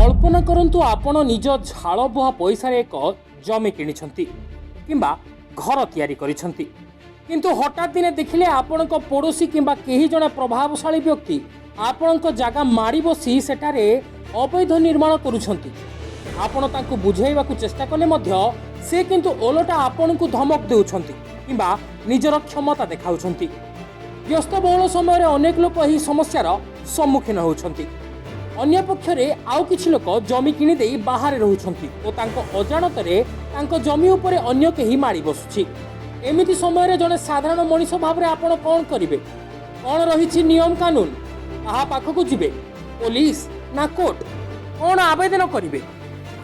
कल्पना करंतु आपण निज झाड़ बुहा पैसा एक जमी किनिछंती किंबा घर तैयारी करिछंती किंतु हठात दिने देखिले आपणक पड़ोसी किंबा केही जणे प्रभावशाली व्यक्ति आपणक जागा माड़ी बसी सेठारे अवैध निर्माण करुछंती। आपण तांकु बुझाइबाकु चेष्टा कले मध्य से किंतु ओलटा आपणकु धमक देउछंती किंबा निजर क्षमता देखाउछंती। व्यस्तबहुल समय अनेक लोक एही समस्यार सम्मुखीन होउछंती। अन्य पक्षरे आउ किछि लोक जमी किनि देई बाहर रहउछंती ओ तांको अजाणतरे तांको जमी उपरे अन्य केही माड़ी बसुछि। एमिति समय जने साधारण मनीष भावरे आपण कोन करिवे? कोन रहिछि नियम कानून? आहा पाखकु जिवे पुलिस ना कोर्ट? कोन आवेदन करिवे?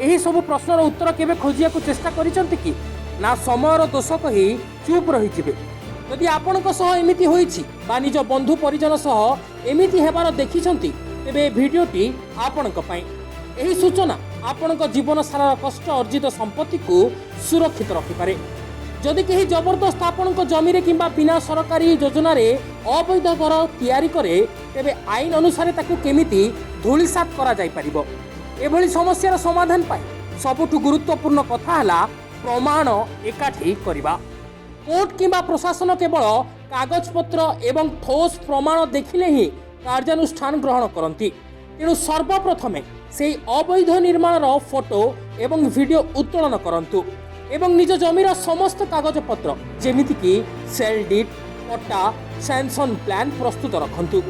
एही सब प्रश्नर उत्तर केबे खोजियाकु चेष्टा करिसंती कि ना समयर दोष कहि चुप रहि जिवे? यदि आपणक सह एमिति होइछि बा निज बंधु परिजन सह एमिति हेबार देखिसंती तेबे भिडियोटी आपणक पई। एही सूचना आपणक जीवन सारा कष्ट अर्जित संपत्ति को सुरक्षित रखिपारे। जदि केही जबरदस्त आपणक जमी रे किंबा बिना सरकारी योजना रे अवैध घर तैयारी करे तेबे आईन अनुसार ताकू केमिति धूलिसात करा जाय परिबो। एभली समस्यार समाधान पाई सबुठु गुरुत्वपूर्ण कथा हला प्रमाण एकाठी करिबा। कोर्ट किंबा प्रशासन केवल कागजपत्र एवं ठोस प्रमाण देखिले ही कार्यानुष्ठान ग्रहण करती। तेणु सर्वप्रथमे से अवैध निर्माण फोटो एवं वीडियो उत्तोलन करंतु एवं निज जमीर समस्त कागजपत्र जेमिति कि सेल डीड पट्टा सैंक्शन प्लान प्रस्तुत रखंतु।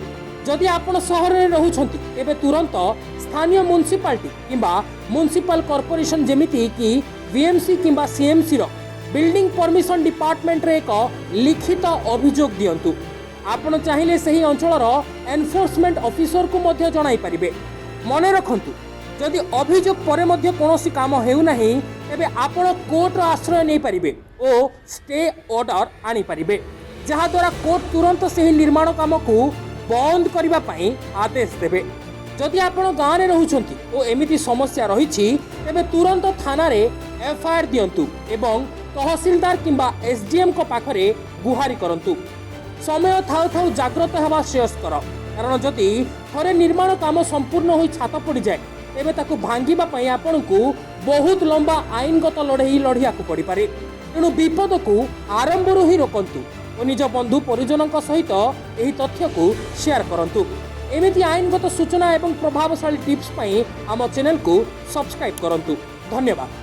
जदि आपण सहर रे रहुछंती तेबे तुरंत स्थानीय म्युनिसिपालिटी किंबा म्युनिसिपल कॉर्पोरेशन जेमिति कि बीएमसी किंबा सीएमसी रो बिल्डिंग परमिशन डिपार्टमेंट रे एक लिखित अभियोग दियंतु। आपण चाहिए सही अंचलर एनफोर्समेंट ऑफिसर को मध्य जणाई परिबे। मने रखंतु जदि अभियोग परे मध्य कोनोसी काम हेउ नाही तेबे आपण कोर्ट रो आश्रय नै परिबे ओ स्टे ऑर्डर आनी परिबे, जहा द्वारा कोर्ट तुरंत सही निर्माण काम को बंद करिबा पई आदेश देबे। जदि आपण गाँव रे रहुछंती ओ एमिति समस्या रहिछि तेबे तुरंत थाना रे एफआईआर दियंतु एवं तहसीलदार किंबा एसडीएम को पाखरे गुहारी करंतु। समय थाउ थाउ जाग्रत हेबा श्रेयस्कर, कारण जदि थरे निर्माण काम संपूर्ण होई छात पड़ी जाए तेबे ताकू भांगिबा पई आपनकू बहुत लंबा आईनगत लड़ाई लड़िया को पड़ी पारे। तेणु विपद को आरंभरू ही रोकंतु और निज बंधु परिजन सहित एही तथ्य को शेयर करंतु। एमिति आईनगत सूचना एवं प्रभावशाली टिप्स पई आम चैनल को सब्सक्राइब करंतु। धन्यवाद।